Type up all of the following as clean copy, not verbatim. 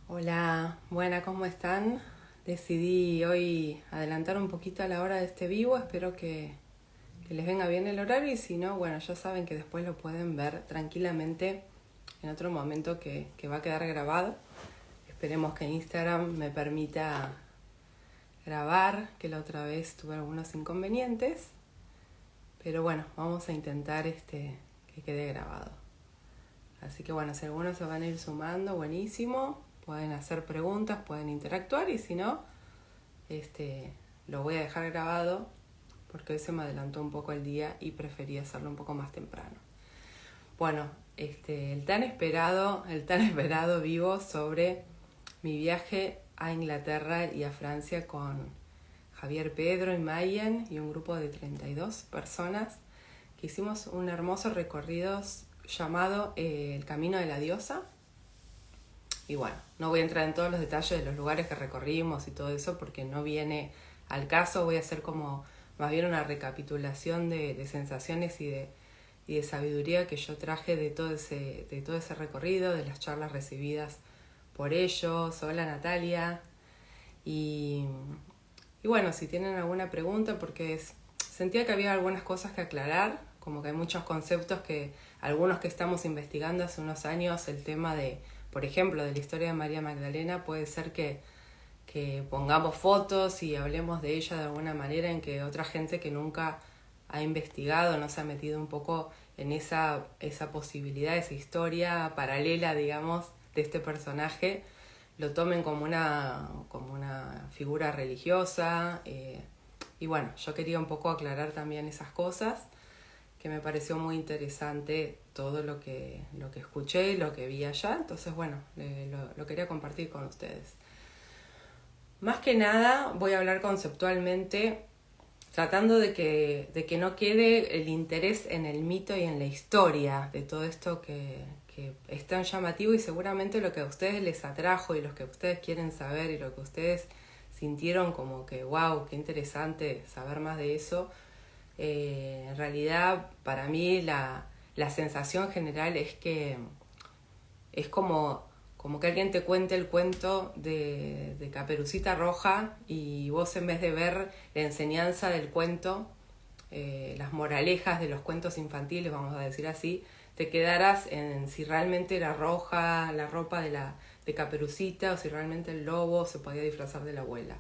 Hola, buena, ¿cómo están? Decidí hoy adelantar un poquito a la hora de este vivo, espero que les venga bien el horario y si no, bueno, ya saben que después lo pueden ver tranquilamente en otro momento que va a quedar grabado. Esperemos que Instagram me permita grabar, que la otra vez tuve algunos inconvenientes, pero bueno, vamos a intentar que quede grabado. Así que bueno, si algunos se van a ir sumando, buenísimo. Pueden hacer preguntas, pueden interactuar y si no, lo voy a dejar grabado porque hoy se me adelantó un poco el día y preferí hacerlo un poco más temprano. Bueno, el tan esperado vivo sobre mi viaje a Inglaterra y a Francia con Javier Pedro y Mayen y un grupo de 32 personas que hicimos un hermoso recorrido llamado El Camino de la Diosa. Y bueno, no voy a entrar en todos los detalles de los lugares que recorrimos y todo eso porque no viene al caso. Voy a hacer como más bien una recapitulación de sensaciones y de sabiduría que yo traje de todo ese recorrido, de las charlas recibidas por ellos. Hola Natalia. Y bueno, si tienen alguna pregunta, porque sentía que había algunas cosas que aclarar, como que hay muchos conceptos que algunos que estamos investigando hace unos años, el tema de, por ejemplo, de la historia de María Magdalena, puede ser que pongamos fotos y hablemos de ella de alguna manera en que otra gente que nunca ha investigado, no se ha metido un poco en esa posibilidad, esa historia paralela, digamos, de este personaje, lo tomen como una figura religiosa. Y bueno, yo quería un poco aclarar también esas cosas, que me pareció muy interesante todo lo que escuché y lo que vi allá. Entonces, bueno, lo quería compartir con ustedes. Más que nada voy a hablar conceptualmente, tratando de que no quede el interés en el mito y en la historia de todo esto que es tan llamativo y seguramente lo que a ustedes les atrajo y lo que ustedes quieren saber y lo que ustedes sintieron como que wow, qué interesante saber más de eso. En realidad para mí la sensación general es que es como que alguien te cuente el cuento de Caperucita Roja y vos en vez de ver la enseñanza del cuento, las moralejas de los cuentos infantiles, vamos a decir así, te quedaras en si realmente era roja la ropa de Caperucita o si realmente el lobo se podía disfrazar de la abuela.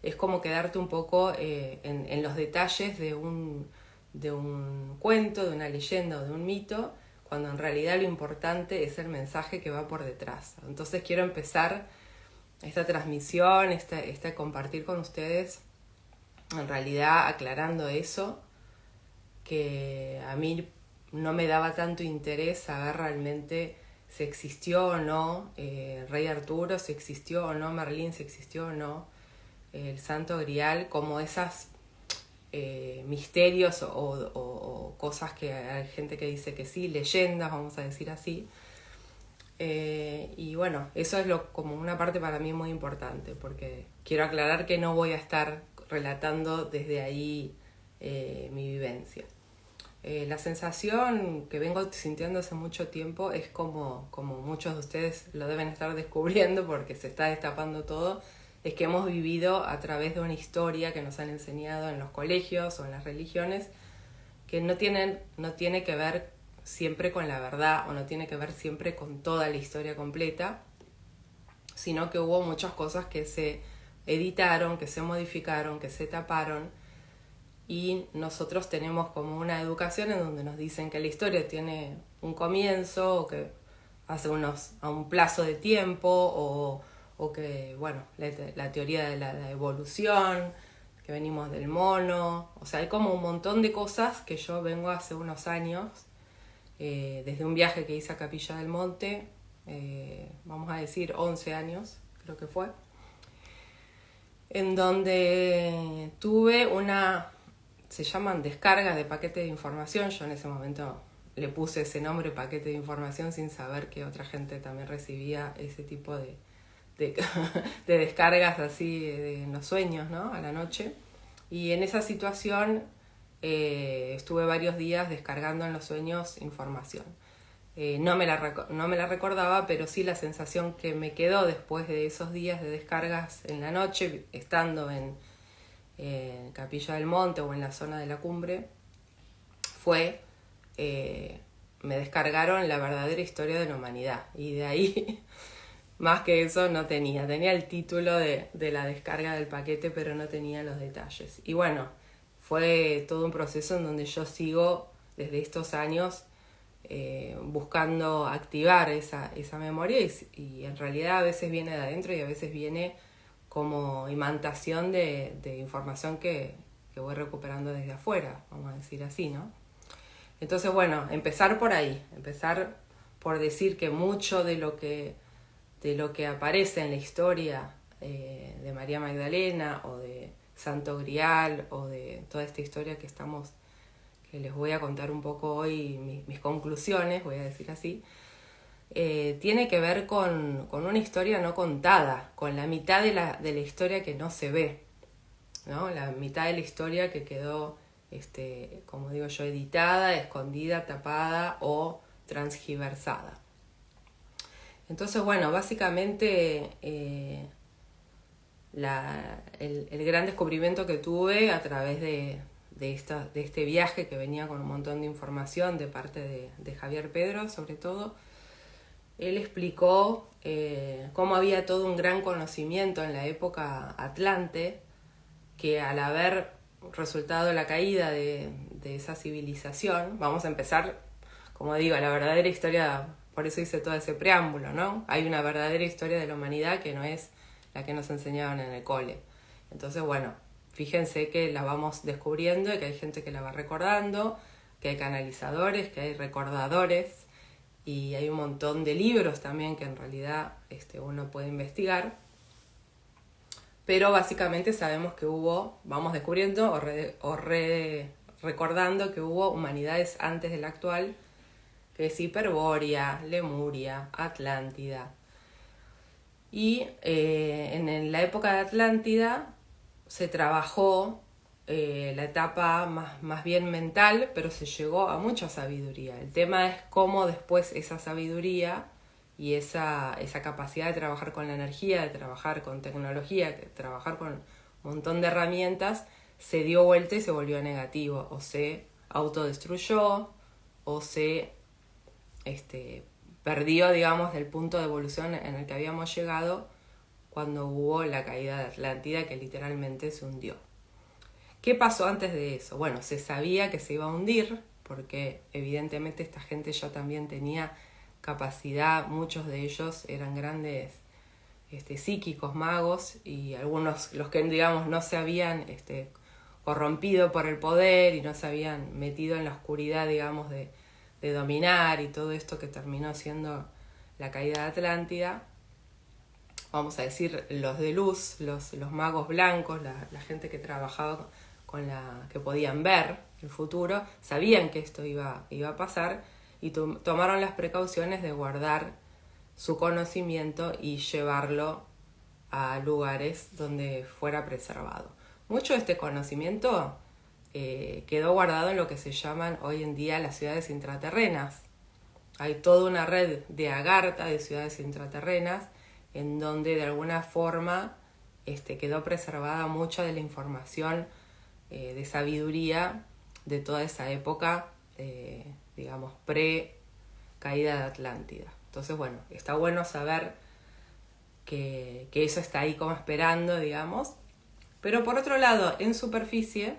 Es como quedarte un poco en los detalles de un cuento, de una leyenda o de un mito, cuando en realidad lo importante es el mensaje que va por detrás. Entonces quiero empezar esta transmisión, este compartir con ustedes, en realidad aclarando eso, que a mí no me daba tanto interés saber realmente si existió o no Rey Arturo, si existió o no Merlín, si existió o no el Santo Grial, como esas misterios o cosas que hay gente que dice que sí, leyendas, vamos a decir así. Y bueno, eso es como una parte para mí muy importante, porque quiero aclarar que no voy a estar relatando desde ahí mi vivencia. La sensación que vengo sintiendo hace mucho tiempo es como muchos de ustedes lo deben estar descubriendo porque se está destapando todo, es que hemos vivido a través de una historia que nos han enseñado en los colegios o en las religiones que no tiene que ver siempre con la verdad o no tiene que ver siempre con toda la historia completa, sino que hubo muchas cosas que se editaron, que se modificaron, que se taparon y nosotros tenemos como una educación en donde nos dicen que la historia tiene un comienzo o que hace a un plazo de tiempo o que, bueno, la teoría de la evolución, que venimos del mono, o sea, hay como un montón de cosas que yo vengo hace unos años, desde un viaje que hice a Capilla del Monte, vamos a decir 11 años, creo que fue, en donde tuve se llaman descargas de paquete de información. Yo en ese momento le puse ese nombre, paquete de información, sin saber que otra gente también recibía ese tipo de descargas así en los sueños, ¿no? A la noche. Y en esa situación estuve varios días descargando en los sueños información. no me la recordaba, pero sí la sensación que me quedó después de esos días de descargas en la noche, estando en Capilla del Monte o en la zona de la cumbre, fue, me descargaron la verdadera historia de la humanidad. Y de ahí, más que eso, no tenía el título de la descarga del paquete, pero no tenía los detalles. Y bueno, fue todo un proceso en donde yo sigo desde estos años buscando activar esa memoria y en realidad a veces viene de adentro y a veces viene como imantación de información que voy recuperando desde afuera, vamos a decir así, ¿no? Entonces, bueno, empezar por ahí, empezar por decir que mucho de lo que aparece en la historia de María Magdalena o de Santo Grial o de toda esta historia que les voy a contar un poco hoy, mis conclusiones, voy a decir así, tiene que ver con una historia no contada, con la mitad de la historia que no se ve, ¿no? La mitad de la historia que quedó, como digo yo, editada, escondida, tapada o transgiversada. Entonces, bueno, básicamente el gran descubrimiento que tuve a través de este viaje que venía con un montón de información de parte de Javier Pedro, sobre todo, él explicó cómo había todo un gran conocimiento en la época atlante, que al haber resultado la caída de esa civilización, vamos a empezar, como digo, la verdadera historia, por eso hice todo ese preámbulo, ¿no? Hay una verdadera historia de la humanidad que no es la que nos enseñaban en el cole. Entonces, bueno, fíjense que la vamos descubriendo y que hay gente que la va recordando, que hay canalizadores, que hay recordadores y hay un montón de libros también que en realidad uno puede investigar. Pero básicamente sabemos que vamos descubriendo recordando que hubo humanidades antes de la actual, que es Hiperbórea, Lemuria, Atlántida. Y en la época de Atlántida se trabajó la etapa más bien mental, pero se llegó a mucha sabiduría. El tema es cómo después esa sabiduría y esa capacidad de trabajar con la energía, de trabajar con tecnología, de trabajar con un montón de herramientas, se dio vuelta y se volvió negativo, o se autodestruyó, o se perdió, digamos, del punto de evolución en el que habíamos llegado cuando hubo la caída de Atlántida, que literalmente se hundió. ¿Qué pasó antes de eso? Bueno, se sabía que se iba a hundir, porque evidentemente esta gente ya también tenía capacidad, muchos de ellos eran grandes psíquicos, magos, y algunos, los que digamos no se habían corrompido por el poder y no se habían metido en la oscuridad, digamos, de dominar y todo esto que terminó siendo la caída de Atlántida, vamos a decir los de luz, los magos blancos, la gente que trabajaba que podían ver el futuro, sabían que esto iba a pasar y tomaron las precauciones de guardar su conocimiento y llevarlo a lugares donde fuera preservado. Mucho de este conocimiento quedó guardado en lo que se llaman hoy en día las ciudades intraterrenas. Hay toda una red de Agartha, de ciudades intraterrenas, en donde de alguna forma quedó preservada mucha de la información de sabiduría de toda esa época, digamos, pre-caída de Atlántida. Entonces, bueno, está bueno saber que eso está ahí como esperando, digamos. Pero por otro lado, en superficie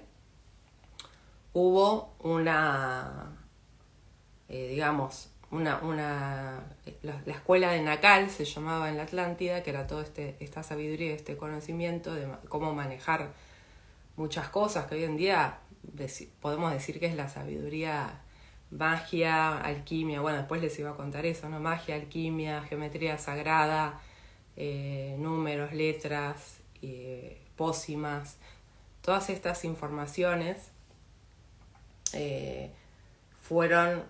hubo la escuela de Nakal se llamaba en la Atlántida, que era toda esta sabiduría, este conocimiento de cómo manejar muchas cosas que hoy en día podemos decir que es la sabiduría, magia, alquimia. Bueno, después les iba a contar eso, ¿no? Magia, alquimia, geometría sagrada, números, letras, pócimas. Todas estas informaciones fueron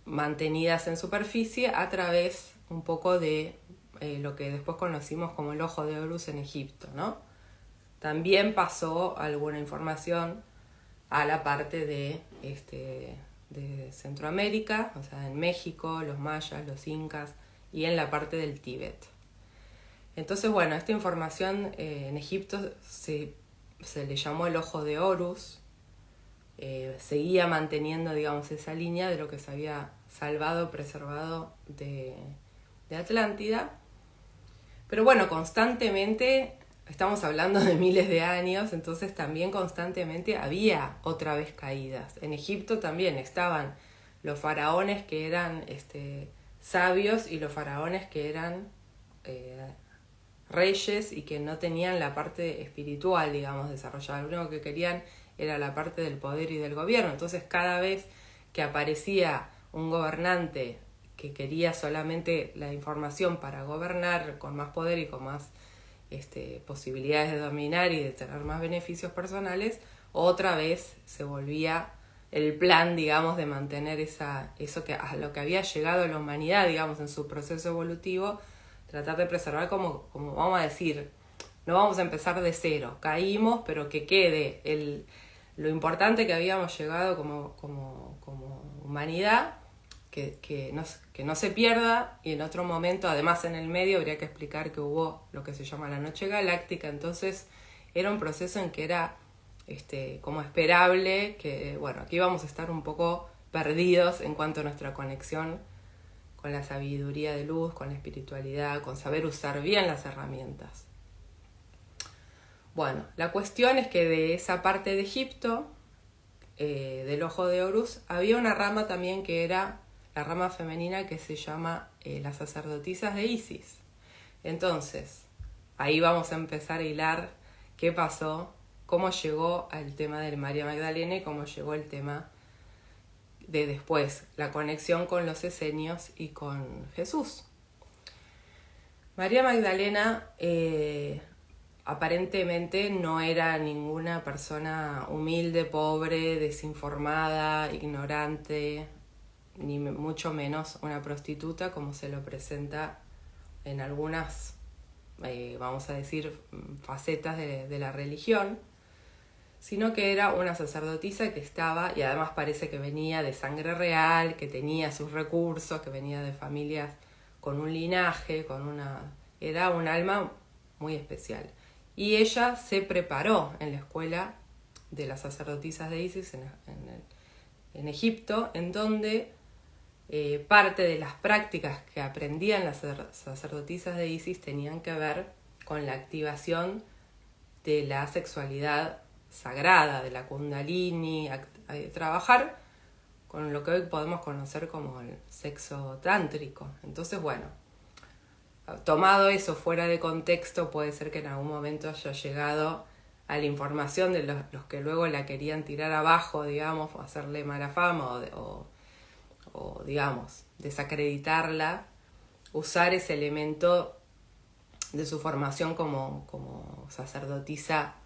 mantenidas en superficie a través un poco de lo que después conocimos como el ojo de Horus en Egipto, ¿no? También pasó alguna información a la parte de de Centroamérica, o sea, en México, los mayas, los incas y en la parte del Tíbet. Entonces, bueno, esta información en Egipto se le llamó el Ojo de Horus, seguía manteniendo, digamos, esa línea de lo que se había salvado, preservado de Atlántida. Pero bueno, constantemente, estamos hablando de miles de años, entonces también constantemente había otra vez caídas. En Egipto también estaban los faraones que eran sabios y los faraones que eran reyes y que no tenían la parte espiritual, digamos, desarrollada. Lo único que querían era la parte del poder y del gobierno. Entonces, cada vez que aparecía un gobernante que quería solamente la información para gobernar con más poder y con más posibilidades de dominar y de tener más beneficios personales, otra vez se volvía el plan, digamos, de mantener eso que a lo que había llegado la humanidad, digamos, en su proceso evolutivo, tratar de preservar como vamos a decir, no vamos a empezar de cero, caímos, pero que quede lo importante que habíamos llegado como humanidad, que no se pierda, y en otro momento, además en el medio, habría que explicar que hubo lo que se llama la Noche Galáctica. Entonces era un proceso en que era como esperable, que aquí íbamos a estar un poco perdidos en cuanto a nuestra conexión con la sabiduría de luz, con la espiritualidad, con saber usar bien las herramientas. Bueno, la cuestión es que de esa parte de Egipto, del Ojo de Horus, había una rama también que era la rama femenina que se llama las sacerdotisas de Isis. Entonces, ahí vamos a empezar a hilar qué pasó, cómo llegó al tema de María Magdalena y cómo llegó el tema de después, la conexión con los esenios y con Jesús. María Magdalena aparentemente no era ninguna persona humilde, pobre, desinformada, ignorante, ni mucho menos una prostituta como se lo presenta en algunas, vamos a decir, facetas de la religión, sino que era una sacerdotisa que estaba, y además parece que venía de sangre real, que tenía sus recursos, que venía de familias con un linaje, era un alma muy especial. Y ella se preparó en la escuela de las sacerdotisas de Isis en Egipto, en donde parte de las prácticas que aprendían las sacerdotisas de Isis tenían que ver con la activación de la sexualidad sagrada, de la kundalini, trabajar con lo que hoy podemos conocer como el sexo tántrico. Entonces, tomado eso fuera de contexto, puede ser que en algún momento haya llegado a la información de los que luego la querían tirar abajo, digamos, o hacerle mala fama o digamos, desacreditarla, usar ese elemento de su formación como sacerdotisa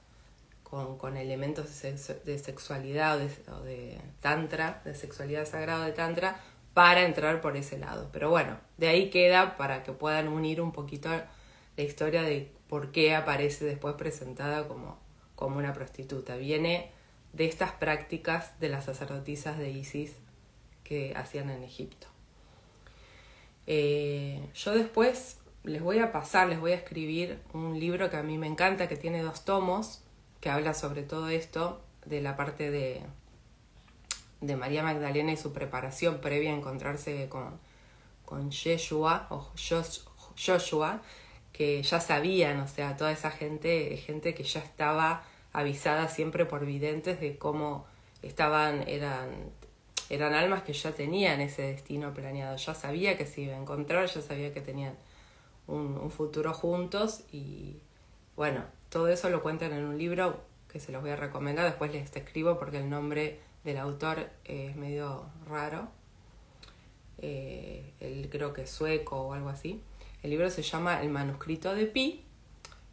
con elementos de sexualidad o de tantra, de sexualidad sagrada de tantra, para entrar por ese lado. Pero de ahí queda para que puedan unir un poquito la historia de por qué aparece después presentada como una prostituta. Viene de estas prácticas de las sacerdotisas de Isis que hacían en Egipto. Yo después les voy a escribir un libro que a mí me encanta, que tiene 2 tomos, que habla sobre todo esto, de la parte de María Magdalena y su preparación previa a encontrarse con Yeshua, o Joshua, que ya sabían, o sea, toda esa gente que ya estaba avisada siempre por videntes de cómo eran almas que ya tenían ese destino planeado, ya sabía que se iba a encontrar, ya sabía que tenían un futuro juntos, y todo eso lo cuentan en un libro que se los voy a recomendar, después les escribo porque el nombre del autor es medio raro, él creo que es sueco o algo así. El libro se llama El manuscrito de Pi,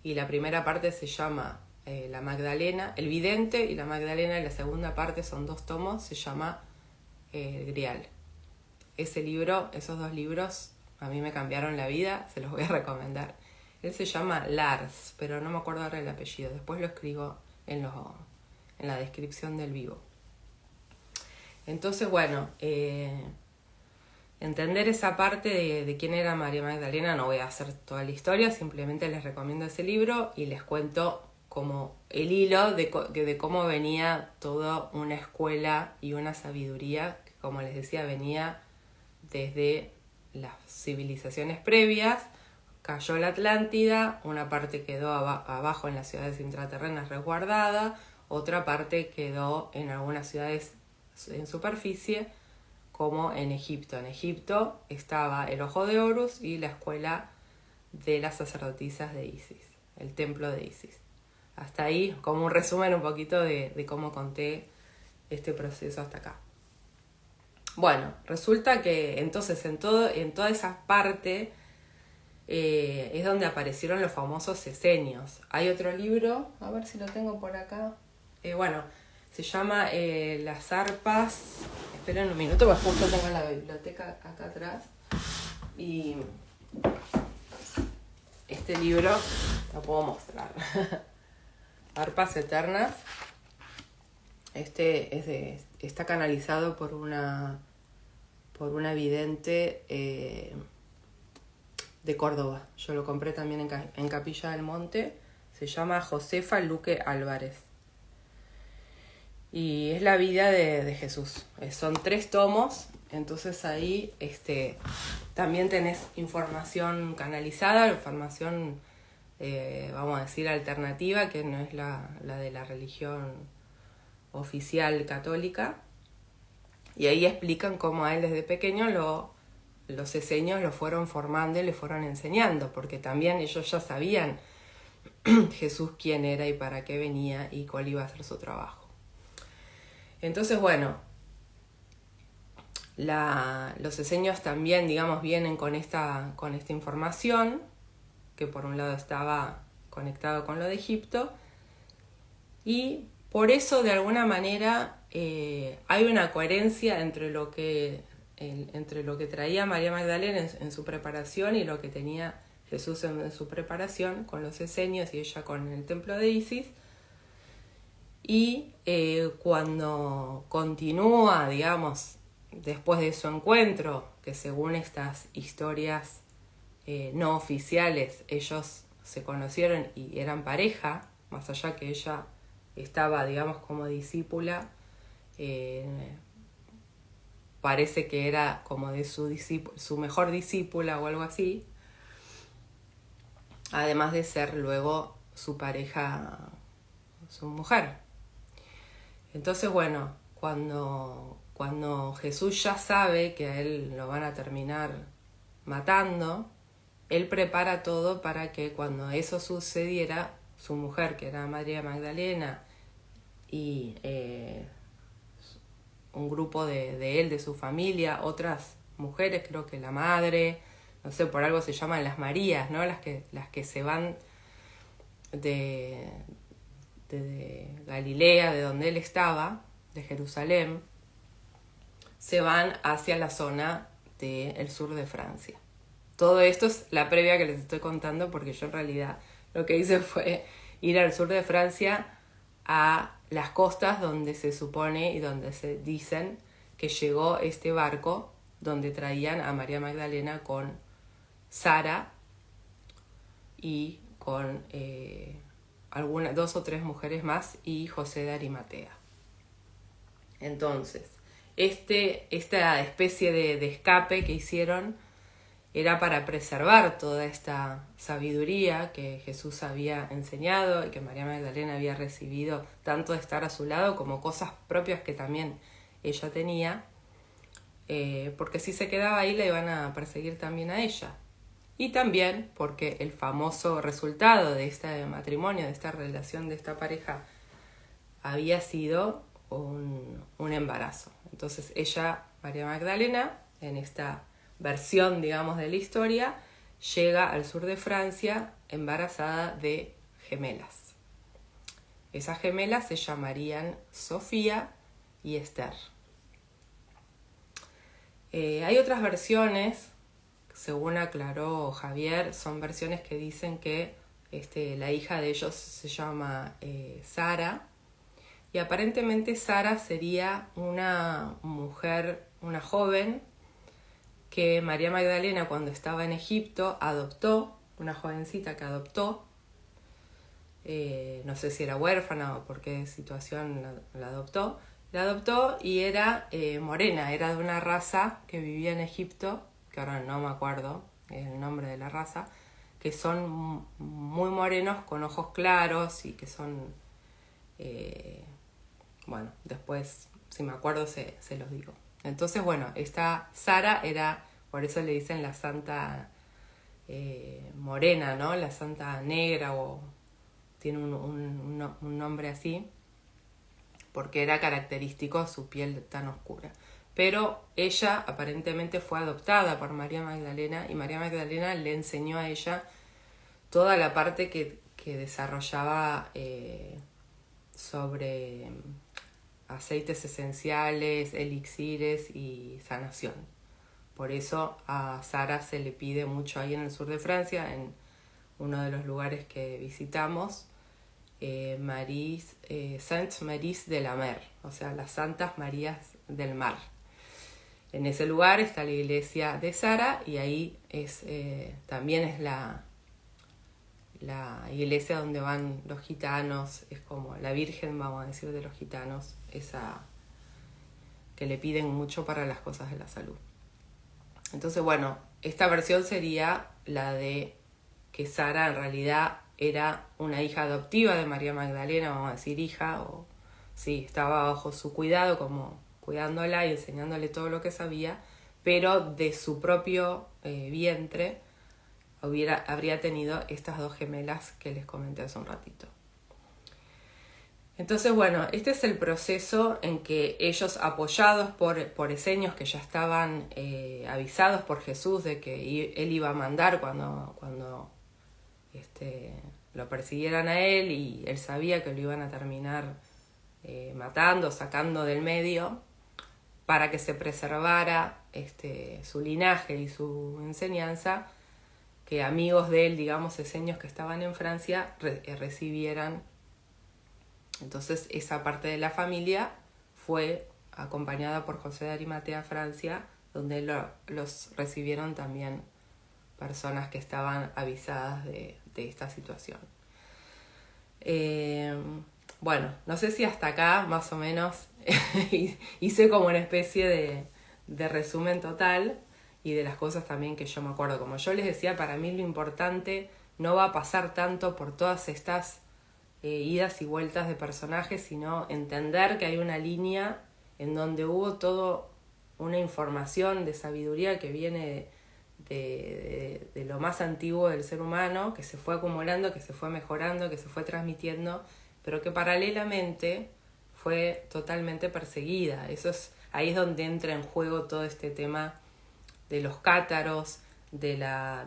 y la primera parte se llama La Magdalena, el vidente y la Magdalena, y la segunda parte, son 2 tomos, se llama El Grial. Esos 2 libros a mí me cambiaron la vida, se los voy a recomendar. Él se llama Lars, pero no me acuerdo ahora el apellido, después lo escribo en la descripción del vivo. Entonces, bueno, entender esa parte de quién era María Magdalena, no voy a hacer toda la historia, simplemente les recomiendo ese libro y les cuento como el hilo de cómo venía toda una escuela y una sabiduría que, como les decía, venía desde las civilizaciones previas. Cayó la Atlántida, una parte quedó abajo en las ciudades intraterrenas resguardada, otra parte quedó en algunas ciudades en superficie, como en Egipto. En Egipto estaba el Ojo de Horus y la escuela de las sacerdotisas de Isis, el templo de Isis. Hasta ahí, como un resumen un poquito de cómo conté este proceso hasta acá. Bueno, resulta que entonces en toda esa parte es donde aparecieron los famosos esenios. Hay otro libro, a ver si lo tengo por acá. Se llama Las arpas. Esperen un minuto, porque justo tengo la biblioteca acá atrás. Y este libro lo puedo mostrar. Arpas eternas. Está canalizado por una vidente de Córdoba. Yo lo compré también en Capilla del Monte. Se llama Josefa Luque Álvarez. Y es la vida de Jesús. Son 3 tomos. Entonces ahí también tenés información canalizada, información, vamos a decir, alternativa, que no es la de la religión oficial católica. Y ahí explican cómo a él desde pequeño los esenios lo fueron formando y le fueron enseñando, porque también ellos ya sabían Jesús quién era y para qué venía y cuál iba a ser su trabajo. Entonces, bueno, los esenios también, digamos, vienen con esta información, que por un lado estaba conectado con lo de Egipto, y por eso, de alguna manera, hay una coherencia entre lo que traía María Magdalena en su preparación y lo que tenía Jesús en su preparación con los esenios y ella con el templo de Isis. Y cuando continúa, digamos, después de su encuentro, que según estas historias no oficiales, ellos se conocieron y eran pareja, más allá que ella estaba, digamos, como discípula, parece que era como de su mejor discípula o algo así, además de ser luego su pareja, su mujer. Entonces, bueno, cuando Jesús ya sabe que a él lo van a terminar matando, él prepara todo para que cuando eso sucediera, su mujer, que era María Magdalena, y un grupo de él, de su familia, otras mujeres, creo que la madre, no sé, por algo se llaman las Marías, ¿no? Las que se van de Galilea, de donde él estaba, de Jerusalén, se van hacia la zona del sur de Francia. Todo esto es la previa que les estoy contando, porque yo en realidad lo que hice fue ir al sur de Francia, a las costas donde se supone y donde se dicen que llegó este barco, donde traían a María Magdalena con Sara y con 2 o 3 mujeres más y José de Arimatea. Entonces, esta especie de escape que hicieron era para preservar toda esta sabiduría que Jesús había enseñado y que María Magdalena había recibido, tanto de estar a su lado como cosas propias que también ella tenía, porque si se quedaba ahí la iban a perseguir también a ella. Y también porque el famoso resultado de este matrimonio, de esta relación, de esta pareja, había sido un embarazo. Entonces ella, María Magdalena, en esta versión, digamos, de la historia, llega al sur de Francia embarazada de gemelas. Esas gemelas se llamarían Sofía y Esther. Hay otras versiones, según aclaró Javier, son versiones que dicen que la hija de ellos se llama Sara y aparentemente Sara sería una mujer, una joven, que María Magdalena cuando estaba en Egipto adoptó, una jovencita que adoptó, no sé si era huérfana o por qué situación la adoptó y era morena, era de una raza que vivía en Egipto, que ahora no me acuerdo el nombre de la raza, que son muy morenos con ojos claros y que son, bueno, después si me acuerdo se los digo. Entonces, bueno, esta Sara era, por eso le dicen la santa morena, ¿no? La santa negra, o tiene un nombre así, porque era característico su piel tan oscura. Pero ella aparentemente fue adoptada por María Magdalena y María Magdalena le enseñó a ella toda la parte que desarrollaba sobre aceites esenciales, elixires y sanación. Por eso a Sara se le pide mucho ahí en el sur de Francia, en uno de los lugares que visitamos, Sainte Maries de la Mer, o sea, las Santas Marías del Mar. En ese lugar está la iglesia de Sara y ahí también es la iglesia donde van los gitanos, es como la Virgen, vamos a decir, de los gitanos, esa que le piden mucho para las cosas de la salud. Entonces, bueno, esta versión sería la de que Sara en realidad era una hija adoptiva de María Magdalena, vamos a decir hija, o sí, estaba bajo su cuidado, como cuidándola y enseñándole todo lo que sabía, pero de su propio vientre habría tenido estas dos gemelas que les comenté hace un ratito. Entonces, bueno, este es el proceso en que ellos, apoyados por esenios que ya estaban avisados por Jesús de que él iba a mandar cuando lo persiguieran a él, y él sabía que lo iban a terminar matando, sacando del medio, para que se preservara su linaje y su enseñanza, que amigos de él, digamos, esenios que estaban en Francia, recibieran. Entonces esa parte de la familia fue acompañada por José de Arimatea a Francia, donde los recibieron también personas que estaban avisadas de esta situación. Bueno, no sé si hasta acá más o menos hice como una especie de resumen total y de las cosas también que yo me acuerdo. Como yo les decía, para mí lo importante no va a pasar tanto por todas estas idas y vueltas de personajes, sino entender que hay una línea en donde hubo toda una información de sabiduría que viene de lo más antiguo del ser humano, que se fue acumulando, que se fue mejorando, que se fue transmitiendo, pero que paralelamente fue totalmente perseguida. Ahí es donde entra en juego todo este tema de los cátaros, de la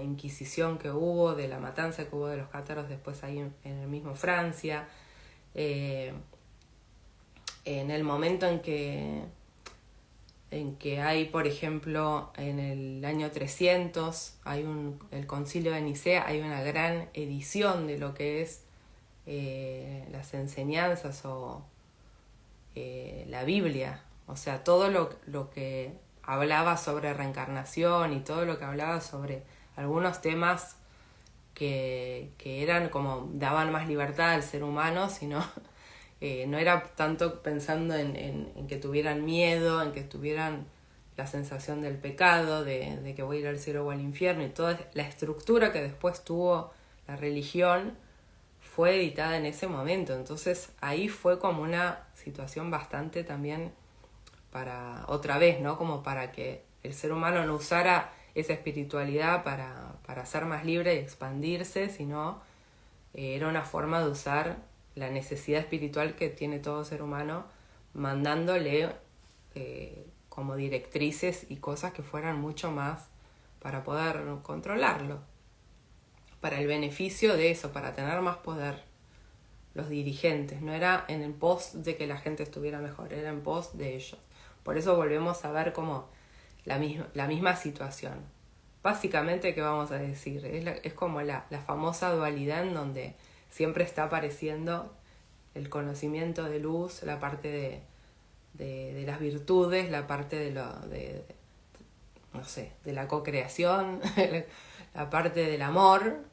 Inquisición que hubo, de la matanza que hubo de los cátaros después ahí en el mismo Francia, en el momento en que hay, por ejemplo, en el año 300, hay el Concilio de Nicea, hay una gran edición de lo que es las enseñanzas o la Biblia, o sea, todo lo que hablaba sobre reencarnación y todo lo que hablaba sobre algunos temas que eran como, daban más libertad al ser humano, sino no era tanto pensando en que tuvieran miedo, en que tuvieran la sensación del pecado, de que voy a ir al cielo o al infierno, y toda la estructura que después tuvo la religión fue editada en ese momento. Entonces ahí fue como una situación bastante también para, otra vez, ¿no? Como para que el ser humano no usara esa espiritualidad para ser más libre y expandirse, sino era una forma de usar la necesidad espiritual que tiene todo ser humano, mandándole como directrices y cosas que fueran mucho más para poder controlarlo, para el beneficio de eso, para tener más poder. Los dirigentes, no era en el pos de que la gente estuviera mejor, era en pos de ellos. Por eso volvemos a ver como la misma situación. Básicamente, ¿qué vamos a decir? Es como la famosa dualidad en donde siempre está apareciendo el conocimiento de luz, la parte de las virtudes, la parte no sé, de la co-creación, la parte del amor,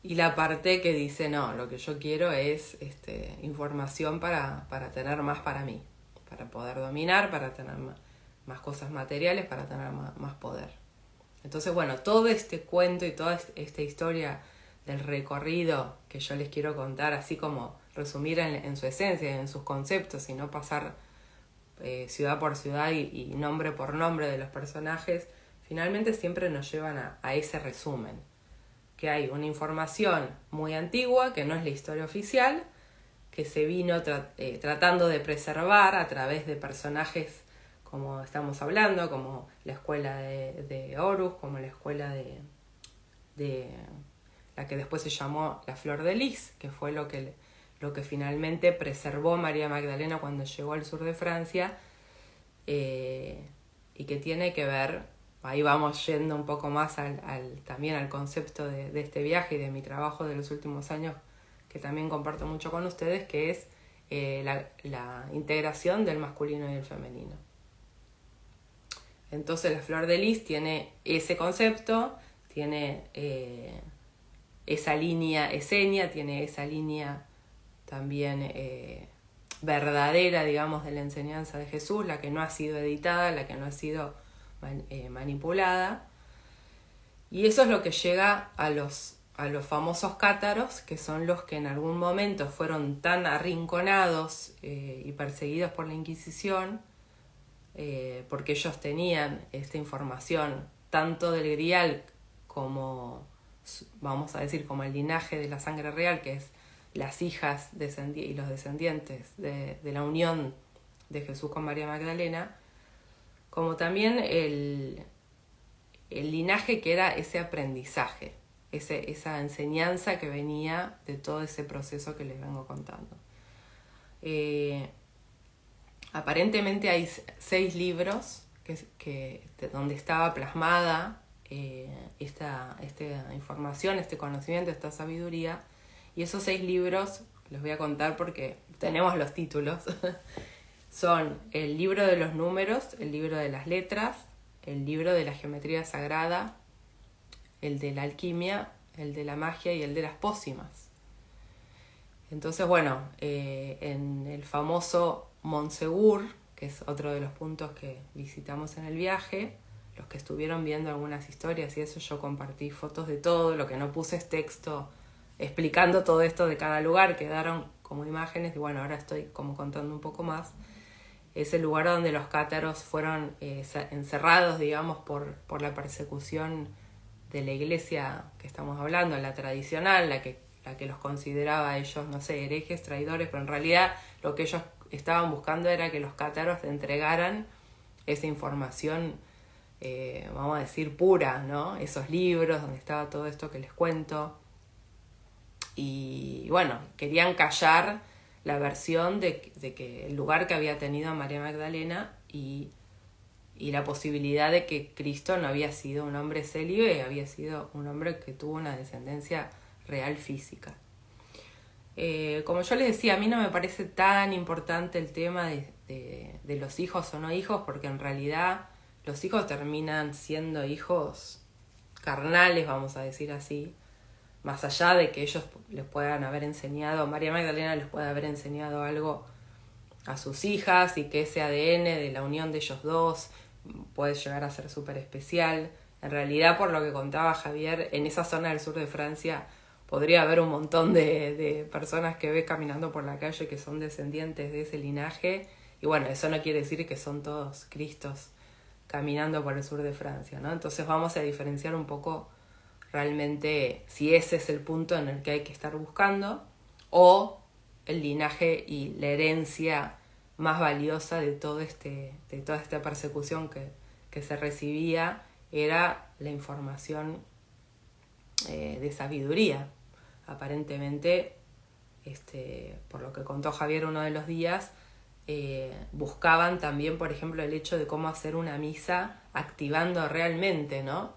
y la parte que dice, no, lo que yo quiero es información para tener más para mí, para poder dominar, para tener más cosas materiales, para tener más poder. Entonces, bueno, todo este cuento y toda esta historia del recorrido que yo les quiero contar, así como resumir en su esencia, en sus conceptos, y no pasar ciudad por ciudad y nombre por nombre de los personajes, finalmente siempre nos llevan a ese resumen. Que hay una información muy antigua, que no es la historia oficial, que se vino tratando de preservar a través de personajes como estamos hablando, como la escuela de Horus, como la escuela de la que después se llamó la Flor de Lis, que fue lo que finalmente preservó María Magdalena cuando llegó al sur de Francia, y que tiene que ver, ahí vamos yendo un poco más también al concepto de este viaje y de mi trabajo de los últimos años, que también comparto mucho con ustedes, que es la integración del masculino y el femenino. Entonces la Flor de Lis tiene ese concepto, tiene esa línea esenia, tiene esa línea también verdadera, digamos, de la enseñanza de Jesús, la que no ha sido editada, la que no ha sido manipulada. Y eso es lo que llega a los famosos cátaros, que son los que en algún momento fueron tan arrinconados y perseguidos por la Inquisición, porque ellos tenían esta información tanto del Grial como, vamos a decir, como el linaje de la sangre real, que es las hijas y los descendientes de la unión de Jesús con María Magdalena, como también el linaje que era ese aprendizaje, esa enseñanza que venía de todo ese proceso que les vengo contando. Aparentemente hay 6 libros donde estaba plasmada esta información, este conocimiento, esta sabiduría, y esos 6 libros los voy a contar porque tenemos los títulos. Son el libro de los números, el libro de las letras, el libro de la geometría sagrada, el de la alquimia, el de la magia y el de las pócimas. Entonces, bueno, en el famoso Montsegur, que es otro de los puntos que visitamos en el viaje, los que estuvieron viendo algunas historias y eso, yo compartí fotos de todo, lo que no puse es texto explicando todo esto de cada lugar, quedaron como imágenes y bueno, ahora estoy como contando un poco más. Es el lugar donde los cátaros fueron encerrados, digamos, por la persecución de la iglesia que estamos hablando, la tradicional, la que los consideraba a ellos, no sé, herejes, traidores, pero en realidad lo que ellos estaban buscando era que los cátaros entregaran esa información, vamos a decir, pura, ¿no? Esos libros donde estaba todo esto que les cuento. Y bueno, querían callar la versión de que el lugar que había tenido María Magdalena y la posibilidad de que Cristo no había sido un hombre célibe, había sido un hombre que tuvo una descendencia real física. Como yo les decía, a mí no me parece tan importante el tema de los hijos o no hijos, porque en realidad los hijos terminan siendo hijos carnales, vamos a decir así, más allá de que ellos les puedan haber enseñado, María Magdalena les puede haber enseñado algo a sus hijas y que ese ADN de la unión de ellos dos puede llegar a ser súper especial. En realidad, por lo que contaba Javier, en esa zona del sur de Francia podría haber un montón de personas que ves caminando por la calle que son descendientes de ese linaje. Y bueno, eso no quiere decir que son todos Cristos caminando por el sur de Francia, ¿no? Entonces vamos a diferenciar un poco realmente si ese es el punto en el que hay que estar buscando o el linaje y la herencia más valiosa de toda esta persecución que se recibía era la información de sabiduría. Aparentemente, por lo que contó Javier uno de los días, buscaban también, por ejemplo, el hecho de cómo hacer una misa activando realmente, ¿no?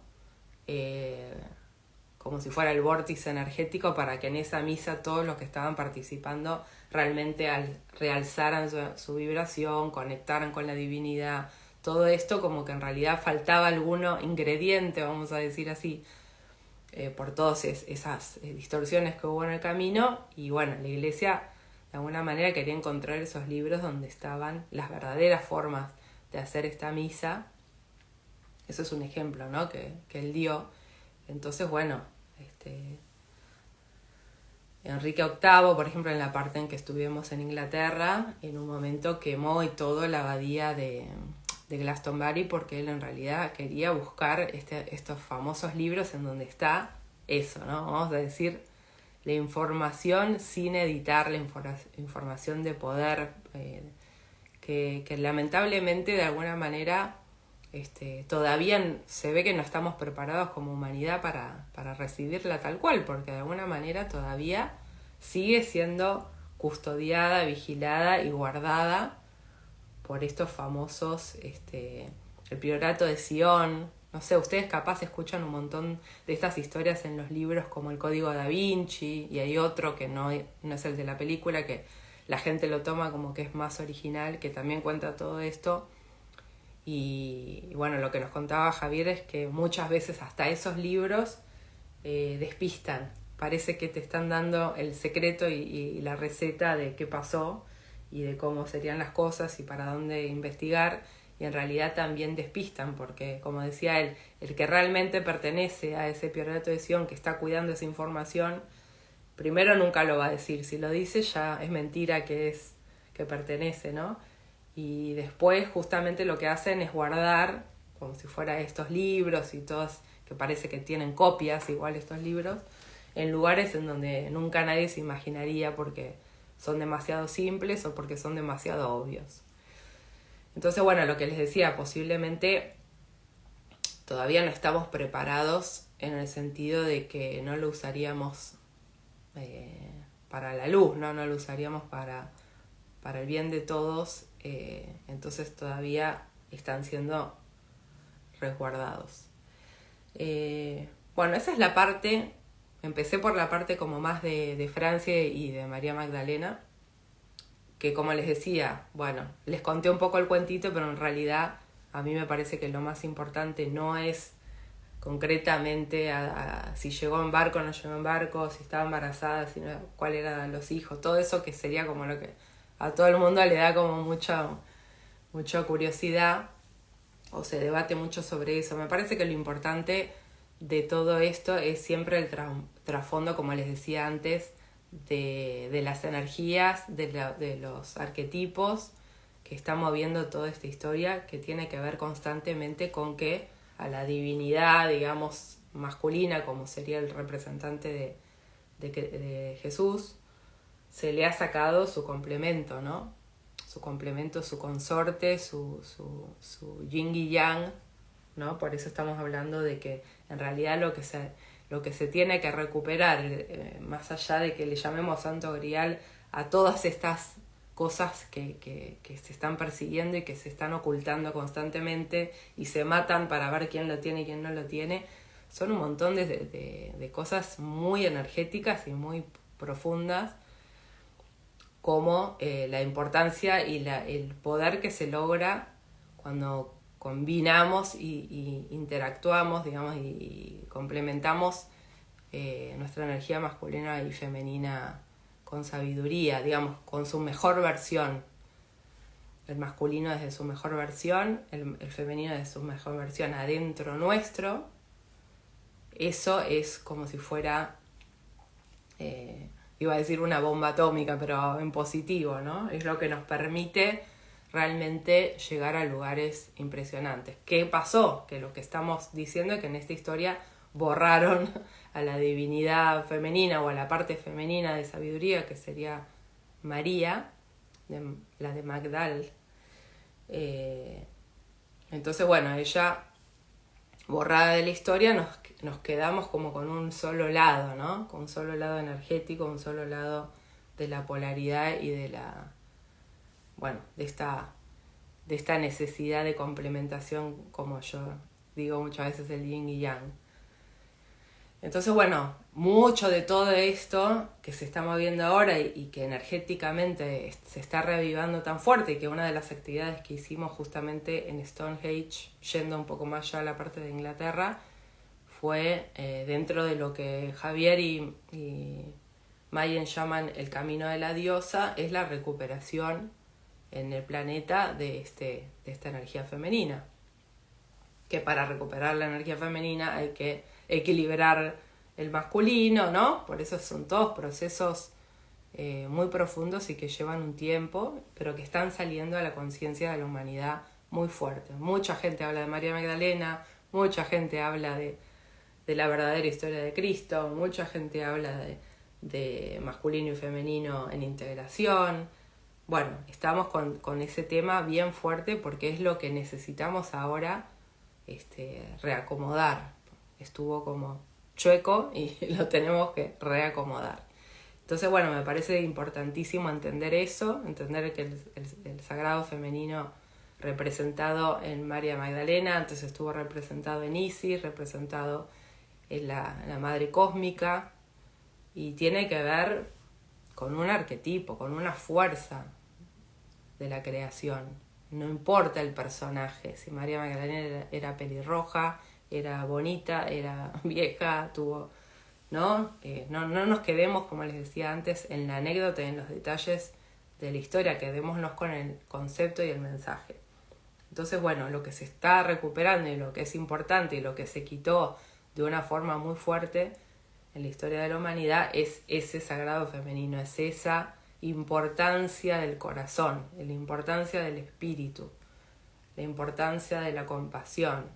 como si fuera el vórtice energético para que en esa misa todos los que estaban participando realmente realzaran su vibración, conectaran con la divinidad. Todo esto como que en realidad faltaba alguno ingrediente, vamos a decir así, por todas esas distorsiones que hubo en el camino. Y bueno, la iglesia de alguna manera quería encontrar esos libros donde estaban las verdaderas formas de hacer esta misa. Eso es un ejemplo, ¿no?, que él dio. Entonces, bueno, Enrique VIII, por ejemplo, en la parte en que estuvimos en Inglaterra, en un momento quemó y todo la abadía de Glastonbury, porque él en realidad quería buscar estos famosos libros en donde está eso, ¿no? Vamos a decir, la información sin editar, la información de poder, que lamentablemente de alguna manera todavía se ve que no estamos preparados como humanidad para recibirla tal cual, porque de alguna manera todavía sigue siendo custodiada, vigilada y guardada por estos famosos, el Priorato de Sion. No sé, ustedes capaz escuchan un montón de estas historias en los libros como el Código Da Vinci, y hay otro que no es el de la película, que la gente lo toma como que es más original, que también cuenta todo esto. Y bueno, lo que nos contaba Javier es que muchas veces hasta esos libros despistan. Parece que te están dando el secreto y la receta de qué pasó y de cómo serían las cosas y para dónde investigar, y en realidad también despistan, porque como decía él, el que realmente pertenece a ese Priorato de Sion, que está cuidando esa información, primero nunca lo va a decir. Si lo dice ya es mentira que pertenece, ¿no? Y después justamente lo que hacen es guardar, como si fuera estos libros y todos, que parece que tienen copias igual estos libros, en lugares en donde nunca nadie se imaginaría, porque son demasiado simples o porque son demasiado obvios. Entonces, bueno, lo que les decía, posiblemente todavía no estamos preparados en el sentido de que no lo usaríamos para la luz, ¿no? No lo usaríamos para el bien de todos, entonces todavía están siendo resguardados. Bueno, esa es la parte. Empecé por la parte como más de Francia y de María Magdalena, que como les decía, bueno, les conté un poco el cuentito, pero en realidad a mí me parece que lo más importante no es concretamente si llegó en barco o no llegó en barco, si estaba embarazada, cuáles eran los hijos, todo eso que sería como lo que a todo el mundo le da como mucha curiosidad, o se debate mucho sobre eso. Me parece que lo importante de todo esto es siempre el trasfondo, como les decía antes, de las energías, de los arquetipos que están moviendo toda esta historia, que tiene que ver constantemente con que a la divinidad, digamos, masculina, como sería el representante de Jesús, se le ha sacado su complemento, ¿no? Su complemento, su consorte, su yin y yang, ¿no? Por eso estamos hablando de que en realidad lo que se tiene que recuperar, más allá de que le llamemos Santo Grial a todas estas cosas que se están persiguiendo y que se están ocultando constantemente y se matan para ver quién lo tiene y quién no lo tiene, son un montón de cosas muy energéticas y muy profundas, como la importancia y el poder que se logra cuando combinamos y interactuamos, digamos, y complementamos nuestra energía masculina y femenina con sabiduría, digamos, con su mejor versión. El masculino desde su mejor versión, el femenino desde su mejor versión adentro nuestro. Eso es como si fuera, iba a decir una bomba atómica, pero en positivo, ¿no? Es lo que nos permite realmente llegar a lugares impresionantes. ¿Qué pasó? Que lo que estamos diciendo es que en esta historia borraron a la divinidad femenina o a la parte femenina de sabiduría, que sería María, la de Magdal. Entonces, bueno, ella, borrada de la historia, nos quedamos como con un solo lado, ¿no? Con un solo lado energético, un solo lado de la polaridad y de esta necesidad de complementación, como yo digo muchas veces, el yin y yang. Entonces, bueno, mucho de todo esto que se está moviendo ahora y que energéticamente se está reavivando tan fuerte, y que una de las actividades que hicimos justamente en Stonehenge, yendo un poco más allá a la parte de Inglaterra, fue dentro de lo que Javier y Mayen llaman el camino de la diosa, es la recuperación en el planeta de esta energía femenina. Que para recuperar la energía femenina hay que equilibrar el masculino, ¿no? Por eso son todos procesos muy profundos y que llevan un tiempo, pero que están saliendo a la conciencia de la humanidad muy fuerte. Mucha gente habla de María Magdalena, mucha gente habla de la verdadera historia de Cristo, mucha gente habla de masculino y femenino en integración. Bueno, estamos con ese tema bien fuerte porque es lo que necesitamos ahora reacomodar. Estuvo como chueco y lo tenemos que reacomodar. Entonces, bueno, me parece importantísimo entender eso, entender que el sagrado femenino representado en María Magdalena, antes estuvo representado en Isis, representado en la Madre Cósmica, y tiene que ver con un arquetipo, con una fuerza de la creación. No importa el personaje, si María Magdalena era pelirroja, era bonita, era vieja, tuvo... ¿no? No nos quedemos, como les decía antes, en la anécdota y en los detalles de la historia, quedémonos con el concepto y el mensaje. Entonces, bueno, lo que se está recuperando y lo que es importante y lo que se quitó de una forma muy fuerte en la historia de la humanidad es ese sagrado femenino, es esa importancia del corazón, la importancia del espíritu, la importancia de la compasión,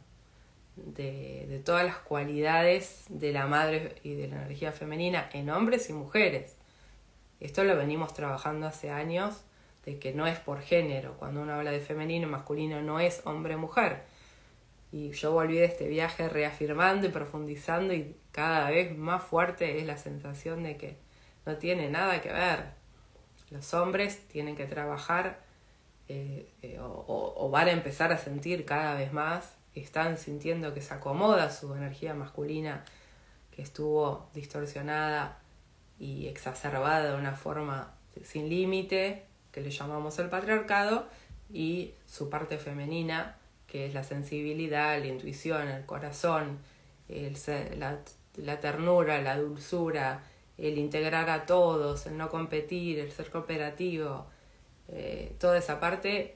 de todas las cualidades de la madre y de la energía femenina en hombres y mujeres. Esto lo venimos trabajando hace años, de que no es por género. Cuando uno habla de femenino y masculino no es hombre-mujer. Y yo volví de este viaje reafirmando y profundizando, y cada vez más fuerte es la sensación de que no tiene nada que ver. Los hombres tienen que trabajar o van a empezar a sentir cada vez más, están sintiendo que se acomoda su energía masculina, que estuvo distorsionada y exacerbada de una forma sin límite, que le llamamos el patriarcado, y su parte femenina, que es la sensibilidad, la intuición, el corazón, la ternura, la dulzura, el integrar a todos, el no competir, el ser cooperativo. Toda esa parte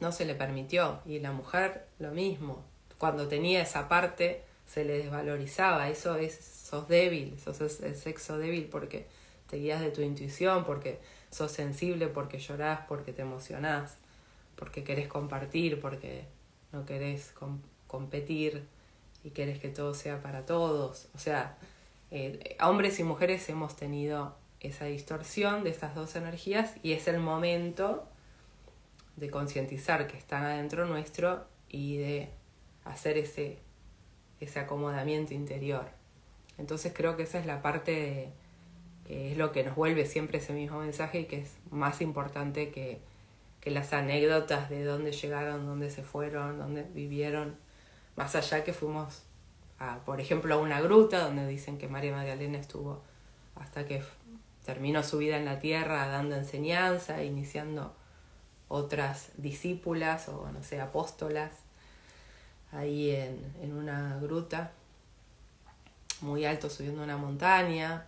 no se le permitió, y la mujer lo mismo. Cuando tenía esa parte se le desvalorizaba. Sos débil, sos el sexo débil porque te guías de tu intuición, porque sos sensible, porque llorás, porque te emocionás, porque querés compartir, porque no querés competir y querés que todo sea para todos. O sea, hombres y mujeres hemos tenido esa distorsión de estas dos energías, y es el momento de concientizar que están adentro nuestro y de hacer ese acomodamiento interior. Entonces creo que esa es la parte que es lo que nos vuelve siempre ese mismo mensaje, y que es más importante que las anécdotas de dónde llegaron, dónde se fueron, dónde vivieron. Más allá que fuimos, por ejemplo, a una gruta donde dicen que María Magdalena estuvo hasta que terminó su vida en la tierra dando enseñanza, iniciando otras discípulas o no sé, apóstolas, ahí en una gruta muy alto, subiendo una montaña.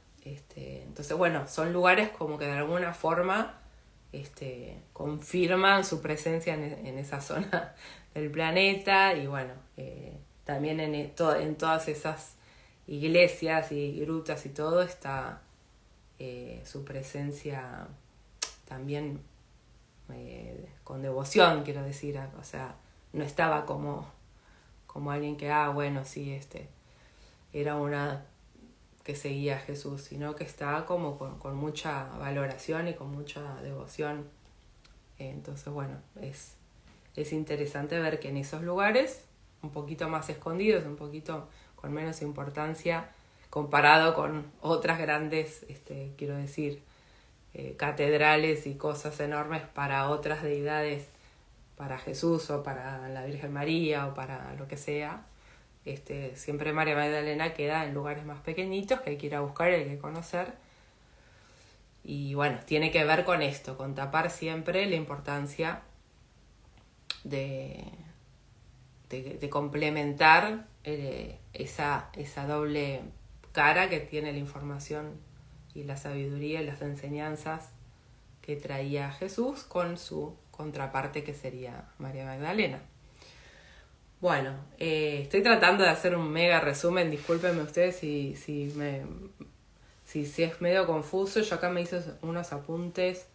Entonces, bueno, son lugares como que de alguna forma confirman su presencia en esa zona del planeta. Y bueno, también en todas esas iglesias y grutas y todo está su presencia también con devoción, quiero decir. O sea, no estaba como alguien que, bueno, sí, era una que seguía a Jesús, sino que estaba como con mucha valoración y con mucha devoción. Entonces, bueno, es interesante ver que en esos lugares, un poquito más escondidos, un poquito con menos importancia, comparado con otras grandes, quiero decir, catedrales y cosas enormes para otras deidades, para Jesús o para la Virgen María o para lo que sea, siempre María Magdalena queda en lugares más pequeñitos que hay que ir a buscar y hay que conocer. Y bueno, tiene que ver con esto, con tapar siempre la importancia de complementar esa doble cara que tiene la información y la sabiduría y las enseñanzas que traía Jesús con su contraparte que sería María Magdalena. Bueno, estoy tratando de hacer un mega resumen, discúlpenme ustedes si es medio confuso. Yo acá me hice unos apuntes,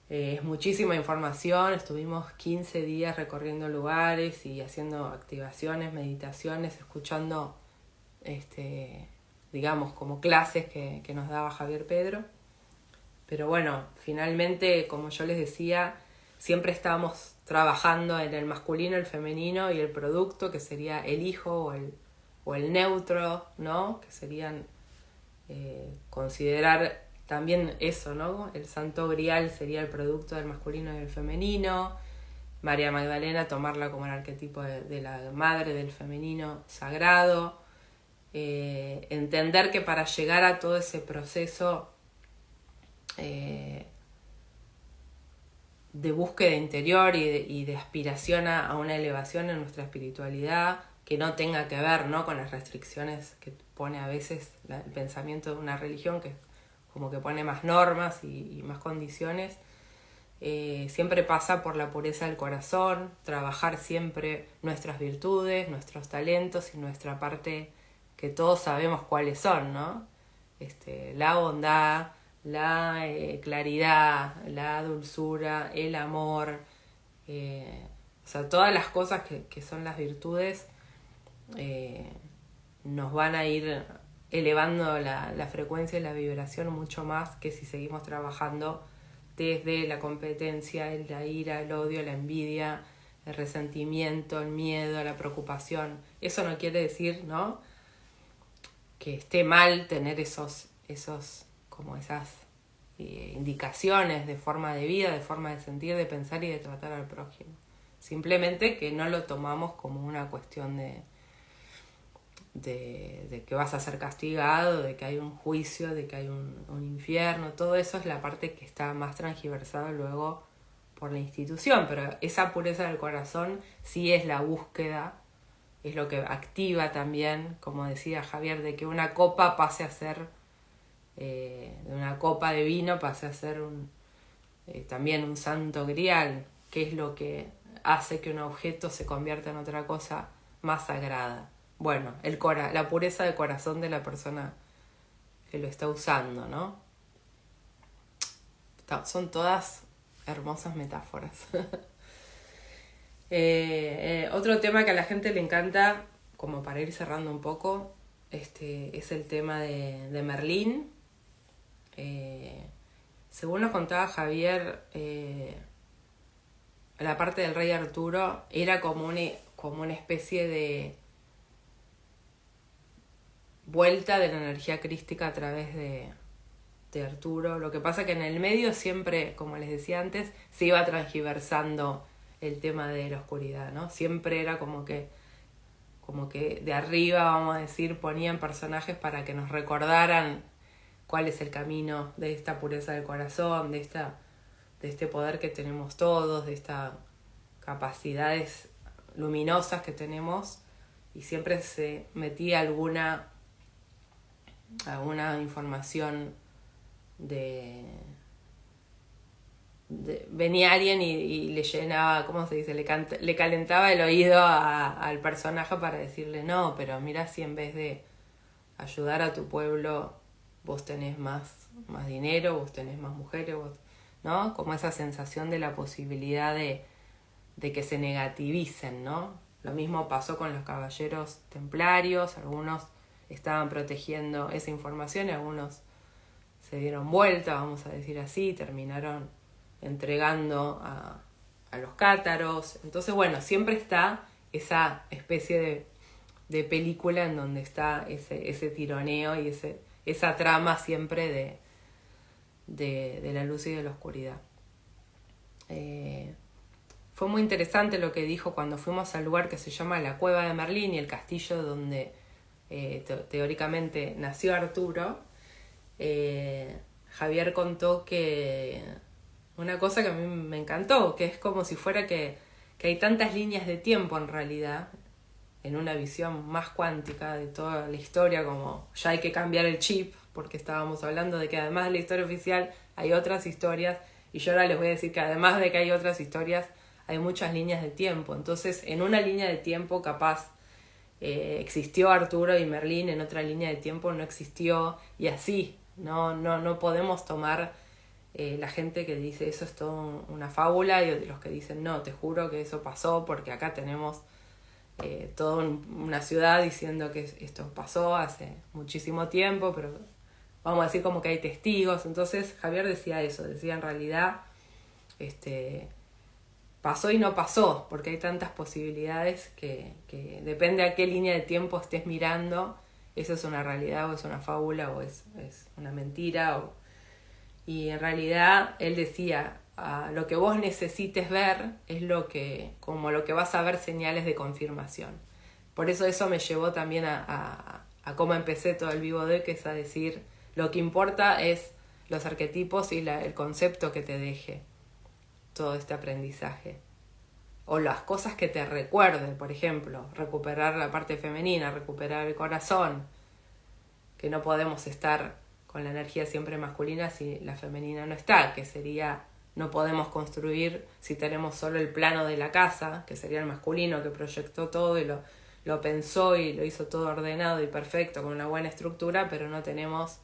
es muchísima información, estuvimos 15 días recorriendo lugares y haciendo activaciones, meditaciones, escuchando, digamos, como clases que nos daba Javier Pedro. Pero bueno, finalmente, como yo les decía, siempre estábamos trabajando en el masculino, el femenino y el producto, que sería el hijo o el neutro, ¿no? Que serían considerar también eso, ¿no? El santo grial sería el producto del masculino y el femenino. María Magdalena, tomarla como el arquetipo de la madre del femenino sagrado. Entender que para llegar a todo ese proceso de búsqueda interior y de aspiración a una elevación en nuestra espiritualidad que no tenga que ver, ¿no?, con las restricciones que pone a veces el pensamiento de una religión, que como que pone más normas y más condiciones. Siempre pasa por la pureza del corazón, trabajar siempre nuestras virtudes, nuestros talentos y nuestra parte que todos sabemos cuáles son, ¿no? La bondad, la claridad, la dulzura, el amor, o sea, todas las cosas que son las virtudes nos van a ir elevando la frecuencia y la vibración mucho más que si seguimos trabajando desde la competencia, la ira, el odio, la envidia, el resentimiento, el miedo, la preocupación. Eso no quiere decir, ¿no?, que esté mal tener esas indicaciones de forma de vida, de forma de sentir, de pensar y de tratar al prójimo. Simplemente que no lo tomamos como una cuestión de que vas a ser castigado, de que hay un juicio, de que hay un infierno. Todo eso es la parte que está más transgiversada luego por la institución, pero esa pureza del corazón sí es la búsqueda, es lo que activa también, como decía Javier, de que una copa pase a ser, de una copa de vino pase a ser también un santo grial, que es lo que hace que un objeto se convierta en otra cosa más sagrada. Bueno, la pureza del corazón de la persona que lo está usando, ¿no? Son todas hermosas metáforas. Otro tema que a la gente le encanta, como para ir cerrando un poco, es el tema de Merlín. Según nos contaba Javier, la parte del rey Arturo era como una especie de vuelta de la energía crística a través de Arturo. Lo que pasa que en el medio siempre, como les decía antes, se iba transgiversando el tema de la oscuridad, ¿no? Siempre era como que de arriba, vamos a decir, ponían personajes para que nos recordaran cuál es el camino de esta pureza del corazón, de este poder que tenemos todos, de estas capacidades luminosas que tenemos, y siempre se metía alguna información venía alguien y le llenaba, ¿cómo se dice? Le calentaba el oído al personaje para decirle, no, pero mira, si en vez de ayudar a tu pueblo vos tenés más dinero, vos tenés más mujeres, ¿no? Como esa sensación de la posibilidad de que se negativicen, ¿no? Lo mismo pasó con los caballeros templarios, algunos estaban protegiendo esa información y algunos se dieron vuelta, vamos a decir así, terminaron entregando a los cátaros. Entonces, bueno, siempre está esa especie de película en donde está ese tironeo y esa trama siempre de la luz y de la oscuridad. fue muy interesante lo que dijo cuando fuimos al lugar que se llama la Cueva de Merlín y el castillo donde teóricamente nació Arturo. Javier contó que una cosa que a mí me encantó, que es como si fuera que hay tantas líneas de tiempo en realidad, en una visión más cuántica de toda la historia, como ya hay que cambiar el chip, porque estábamos hablando de que además de la historia oficial hay otras historias, y yo ahora les voy a decir que además de que hay otras historias, hay muchas líneas de tiempo. Entonces, en una línea de tiempo capaz existió Arturo y Merlín, en otra línea de tiempo no existió, y así, no podemos tomar la gente que dice eso es todo una fábula, y de los que dicen no, te juro que eso pasó, porque acá tenemos toda una ciudad diciendo que esto pasó hace muchísimo tiempo, pero vamos a decir como que hay testigos. Entonces Javier decía eso, decía en realidad pasó y no pasó, porque hay tantas posibilidades que depende a qué línea de tiempo estés mirando, eso es una realidad o es una fábula o es una mentira. Y en realidad él decía, lo que vos necesites ver es como lo que vas a ver señales de confirmación. Por eso me llevó también a cómo empecé todo el vivo de, que es a decir, lo que importa es los arquetipos y el concepto que te deje todo este aprendizaje. O las cosas que te recuerden, por ejemplo, recuperar la parte femenina, recuperar el corazón, que no podemos estar con la energía siempre masculina si la femenina no está, que sería, no podemos construir si tenemos solo el plano de la casa, que sería el masculino que proyectó todo y lo pensó y lo hizo todo ordenado y perfecto con una buena estructura, pero no tenemos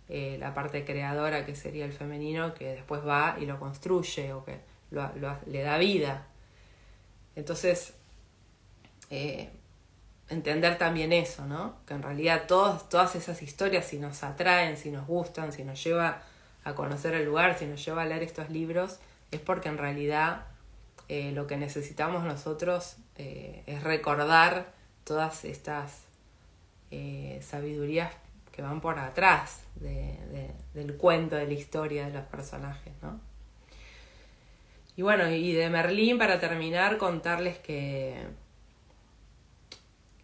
la parte creadora, que sería el femenino, que después va y lo construye o que le da vida. Entonces, entender también eso, ¿no? Que en realidad todas esas historias, si nos atraen, si nos gustan, si nos lleva a conocer el lugar, si nos lleva a leer estos libros, es porque en realidad lo que necesitamos nosotros es recordar todas estas sabidurías que van por atrás del cuento, de la historia de los personajes, ¿no? Y bueno, y de Merlín, para terminar, contarles que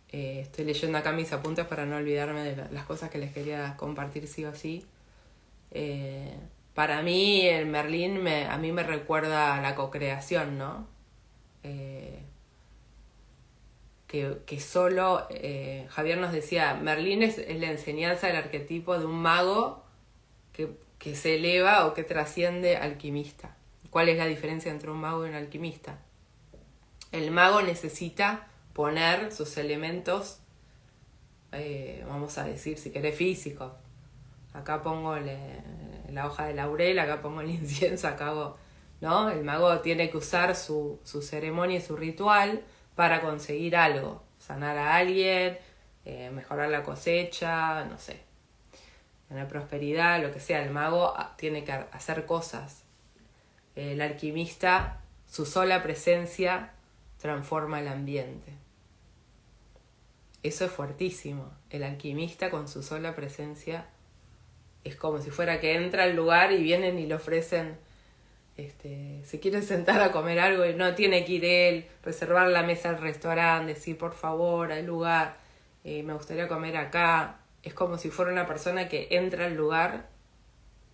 estoy leyendo acá mis apuntes para no olvidarme de las cosas que les quería compartir sí o sí. Para mí, el Merlín a mí me recuerda a la cocreación, ¿no? Que solo, Javier nos decía, Merlín es la enseñanza del arquetipo de un mago que se eleva o que trasciende alquimista. ¿Cuál es la diferencia entre un mago y un alquimista? El mago necesita poner sus elementos, vamos a decir, si querés, físicos. Acá pongo la hoja de laurel, acá pongo el incienso, acá hago, ¿no? El mago tiene que usar su ceremonia y su ritual para conseguir algo, sanar a alguien, mejorar la cosecha, no sé, tener prosperidad, lo que sea. El mago tiene que hacer cosas. El alquimista, su sola presencia transforma el ambiente. Eso es fuertísimo. El alquimista con su sola presencia es como si fuera que entra al lugar y vienen y le ofrecen, se quieren sentar a comer algo y no tiene que ir él, reservar la mesa al restaurante, decir por favor, hay lugar, me gustaría comer acá. Es como si fuera una persona que entra al lugar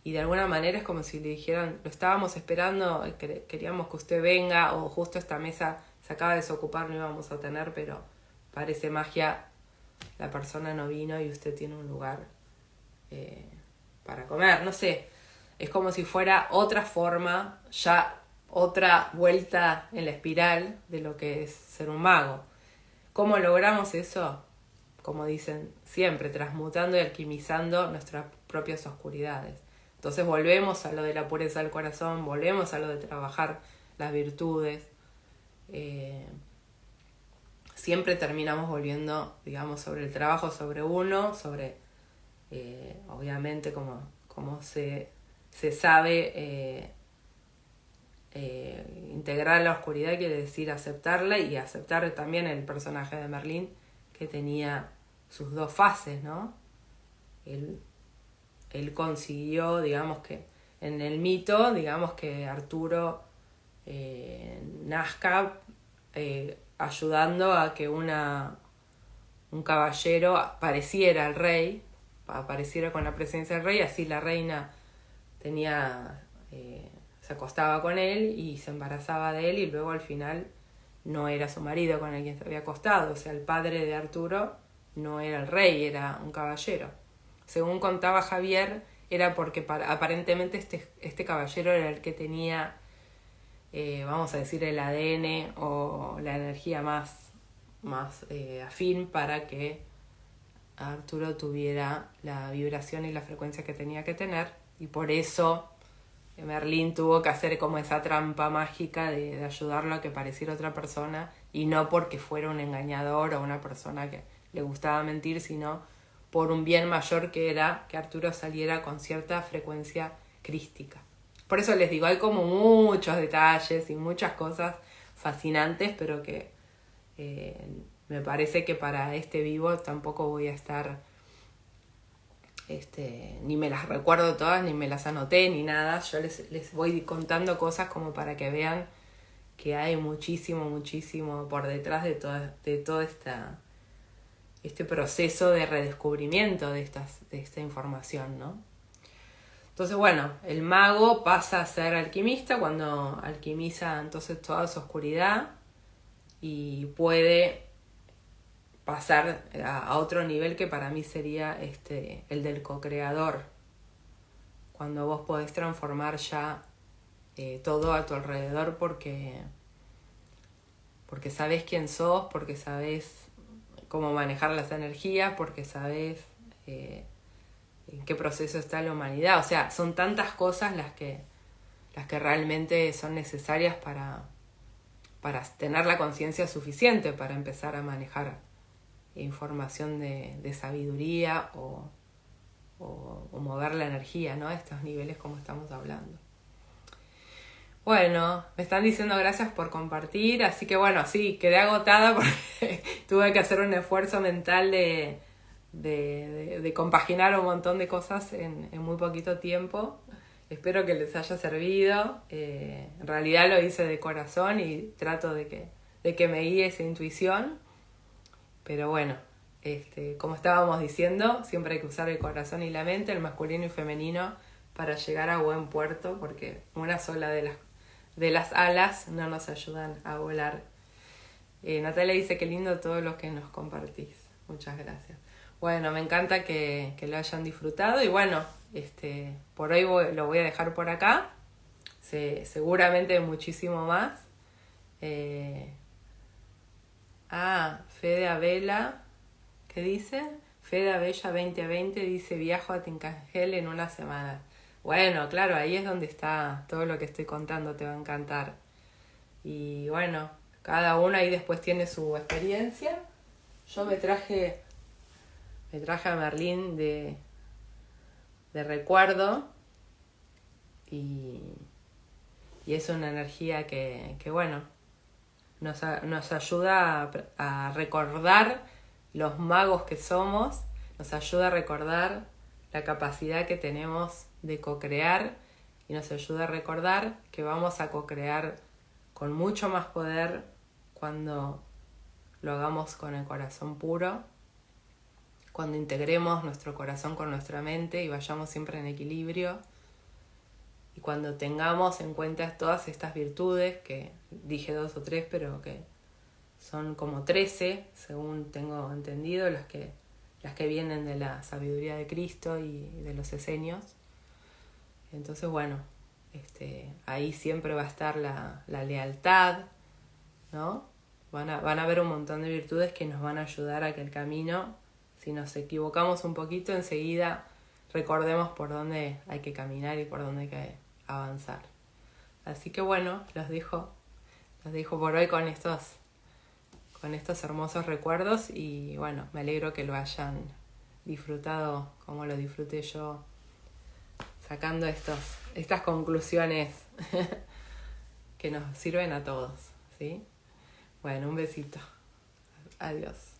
y de alguna manera es como si le dijeran, lo estábamos esperando, queríamos que usted venga, o justo esta mesa se acaba de desocupar, no íbamos a tener, pero parece magia, la persona no vino y usted tiene un lugar para comer. No sé, es como si fuera otra forma, ya otra vuelta en la espiral de lo que es ser un mago. ¿Cómo logramos eso? Como dicen siempre, transmutando y alquimizando nuestras propias oscuridades. Entonces volvemos a lo de la pureza del corazón, volvemos a lo de trabajar las virtudes. Siempre terminamos volviendo, digamos, sobre el trabajo, sobre uno, sobre, obviamente, como se sabe, integrar la oscuridad quiere decir aceptarla y aceptar también el personaje de Merlín, que tenía sus dos fases, ¿no? Él consiguió, digamos que en el mito, digamos que Arturo nazca ayudando a que un caballero apareciera al rey, apareciera con la presencia del rey, así la reina se acostaba con él y se embarazaba de él, y luego al final no era su marido con el quien se había acostado. O sea, el padre de Arturo no era el rey, era un caballero. Según contaba Javier, era porque aparentemente este caballero era el que tenía, vamos a decir, el ADN o la energía más afín para que Arturo tuviera la vibración y la frecuencia que tenía que tener, y por eso Merlín tuvo que hacer como esa trampa mágica de ayudarlo a que pareciera otra persona, y no porque fuera un engañador o una persona que le gustaba mentir, sino por un bien mayor, que era que Arturo saliera con cierta frecuencia crística. Por eso les digo, hay como muchos detalles y muchas cosas fascinantes, pero que me parece que para este vivo tampoco voy a estar, ni me las recuerdo todas, ni me las anoté, ni nada. Yo les voy contando cosas como para que vean que hay muchísimo por detrás de todo este proceso de redescubrimiento de esta información, ¿no? Entonces, bueno, el mago pasa a ser alquimista cuando alquimiza entonces toda su oscuridad y puede pasar a otro nivel, que para mí sería el del co-creador, cuando vos podés transformar ya todo a tu alrededor porque sabés quién sos, porque sabés cómo manejar las energías, porque sabés en qué proceso está la humanidad. O sea, son tantas cosas las que realmente son necesarias para tener la conciencia suficiente para empezar a manejar información de sabiduría o mover la energía, ¿no? A estos niveles como estamos hablando. Bueno, me están diciendo gracias por compartir, así que bueno, sí, quedé agotada porque tuve que hacer un esfuerzo mental de compaginar un montón de cosas en muy poquito tiempo. Espero que les haya servido. En realidad lo hice de corazón y trato de que me guíe esa intuición. Pero bueno, como estábamos diciendo, siempre hay que usar el corazón y la mente, el masculino y femenino, para llegar a buen puerto, porque una sola de las alas no nos ayudan a volar. Natalia dice que lindo todo lo que nos compartís. Muchas gracias. Bueno, me encanta que lo hayan disfrutado, y bueno, por hoy lo voy a dejar por acá. Seguramente muchísimo más. Fede Abela, ¿qué dice? Fede Abella 2020 dice: viajo a Tincangel en una semana. Bueno, claro, ahí es donde está todo lo que estoy contando, te va a encantar. Y bueno, cada uno ahí después tiene su experiencia. Yo me traje a Merlín de recuerdo, y es una energía que bueno, nos ayuda a recordar los magos que somos, nos ayuda a recordar la capacidad que tenemos de co-crear, y nos ayuda a recordar que vamos a co-crear con mucho más poder cuando lo hagamos con el corazón puro, cuando integremos nuestro corazón con nuestra mente y vayamos siempre en equilibrio, y cuando tengamos en cuenta todas estas virtudes, que dije 2 o 3, pero que son como 13, según tengo entendido, las que vienen de la sabiduría de Cristo y de los esenios. Entonces, bueno, ahí siempre va a estar la lealtad, ¿no? Van a haber un montón de virtudes que nos van a ayudar a que el camino, si nos equivocamos un poquito, enseguida recordemos por dónde hay que caminar y por dónde hay que avanzar. Así que bueno, los dejo por hoy con estos hermosos recuerdos, y bueno, me alegro que lo hayan disfrutado como lo disfruté yo, sacando estas conclusiones que nos sirven a todos, ¿sí? Bueno, un besito. Adiós.